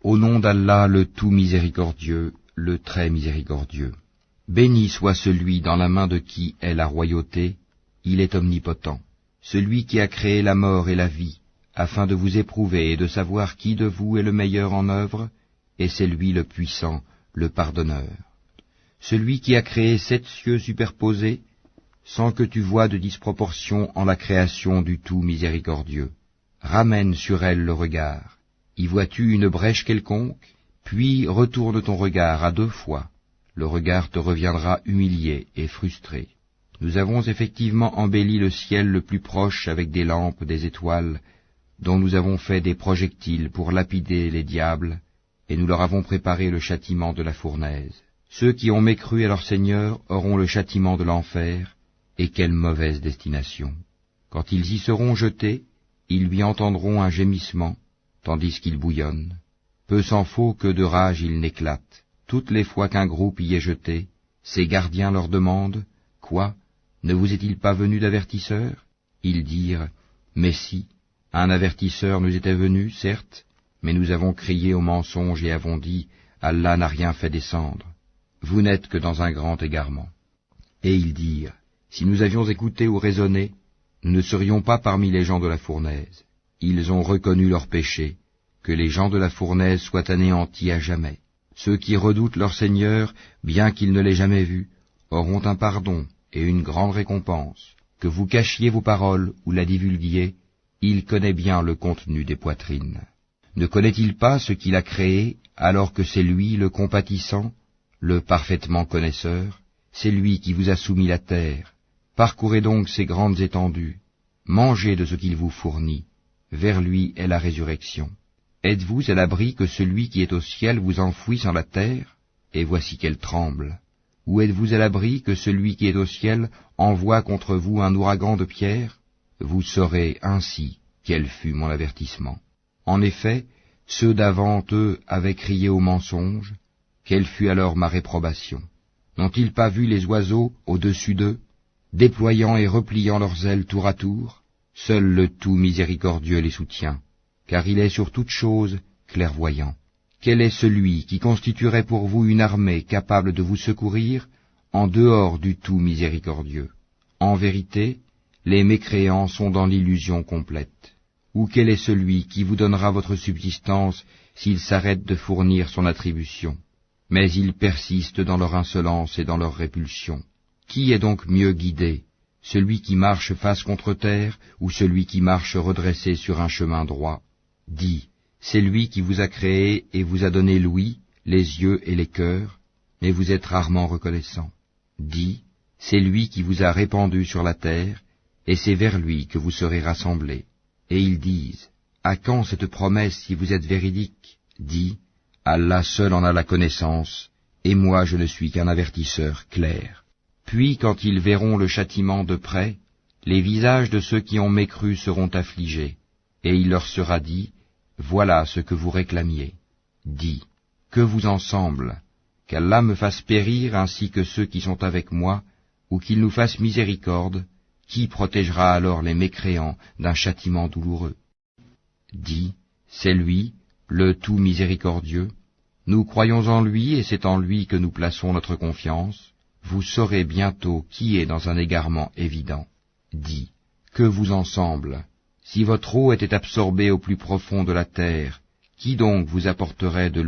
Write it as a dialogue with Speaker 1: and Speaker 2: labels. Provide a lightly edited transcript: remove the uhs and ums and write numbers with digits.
Speaker 1: Au nom d'Allah, le tout miséricordieux, le très miséricordieux. Béni soit celui dans la main de qui est la royauté, il est omnipotent. Celui qui a créé la mort et la vie, afin de vous éprouver et de savoir qui de vous est le meilleur en œuvre, et c'est lui le puissant, le pardonneur. Celui qui a créé 7 cieux superposés, sans que tu voies de disproportion en la création du tout miséricordieux. Ramène sur elle le regard. Y vois-tu une brèche quelconque? Puis retourne ton regard à 2 fois. Le regard te reviendra humilié et frustré. Nous avons effectivement embelli le ciel le plus proche avec des lampes, des étoiles, dont nous avons fait des projectiles pour lapider les diables, et nous leur avons préparé le châtiment de la fournaise. Ceux qui ont mécru à leur Seigneur auront le châtiment de l'enfer, et quelle mauvaise destination. Quand ils y seront jetés, ils lui entendront un gémissement, tandis qu'il bouillonne. Peu s'en faut que de rage il n'éclate. Toutes les fois qu'un groupe y est jeté, ses gardiens leur demandent, « Quoi? Ne vous est-il pas venu d'avertisseur ?» Ils dirent, « Mais si, un avertisseur nous était venu, certes, mais nous avons crié au mensonge et avons dit, « Allah n'a rien fait descendre. Vous n'êtes que dans un grand égarement. » Et ils dirent, « Si nous avions écouté ou raisonné, nous ne serions pas parmi les gens de la fournaise. » Ils ont reconnu leur péché, que les gens de la fournaise soient anéantis à jamais. Ceux qui redoutent leur Seigneur, bien qu'ils ne l'aient jamais vu, auront un pardon et une grande récompense. Que vous cachiez vos paroles ou la divulguiez, il connaît bien le contenu des poitrines. Ne connaît-il pas ce qu'il a créé, alors que c'est lui le compatissant, le parfaitement connaisseur? C'est lui qui vous a soumis la terre. Parcourez donc ses grandes étendues. Mangez de ce qu'il vous fournit. Vers lui est la résurrection. Êtes-vous à l'abri que celui qui est au ciel vous enfouisse en la terre? Et voici qu'elle tremble. Ou êtes-vous à l'abri que celui qui est au ciel envoie contre vous un ouragan de pierres? Vous saurez ainsi quel fut mon avertissement. En effet, ceux d'avant eux avaient crié au mensonge. Quelle fut alors ma réprobation? N'ont-ils pas vu les oiseaux au-dessus d'eux, déployant et repliant leurs ailes tour à tour? Seul le tout miséricordieux les soutient, car il est sur toute chose clairvoyant. Quel est celui qui constituerait pour vous une armée capable de vous secourir en dehors du tout miséricordieux? En vérité, les mécréants sont dans l'illusion complète. Ou quel est celui qui vous donnera votre subsistance s'il s'arrête de fournir son attribution? Mais ils persistent dans leur insolence et dans leur répulsion. Qui est donc mieux guidé? Celui qui marche face contre terre, ou celui qui marche redressé sur un chemin droit? Dis, c'est lui qui vous a créé et vous a donné l'ouïe, les yeux et les cœurs, mais vous êtes rarement reconnaissant. Dis, c'est lui qui vous a répandu sur la terre, et c'est vers lui que vous serez rassemblés. Et ils disent, à quand cette promesse si vous êtes véridique? Dis, Allah seul en a la connaissance, et moi je ne suis qu'un avertisseur clair. Puis, quand ils verront le châtiment de près, les visages de ceux qui ont mécru seront affligés, et il leur sera dit, voilà ce que vous réclamiez. Dis, que vous en semble, qu'Allah me fasse périr ainsi que ceux qui sont avec moi, ou qu'il nous fasse miséricorde, qui protégera alors les mécréants d'un châtiment douloureux? Dis, c'est lui, le tout miséricordieux, nous croyons en lui et c'est en lui que nous plaçons notre confiance. Vous saurez bientôt qui est dans un égarement évident. Dis, que vous en semble? Si votre eau était absorbée au plus profond de la terre, qui donc vous apporterait de l'eau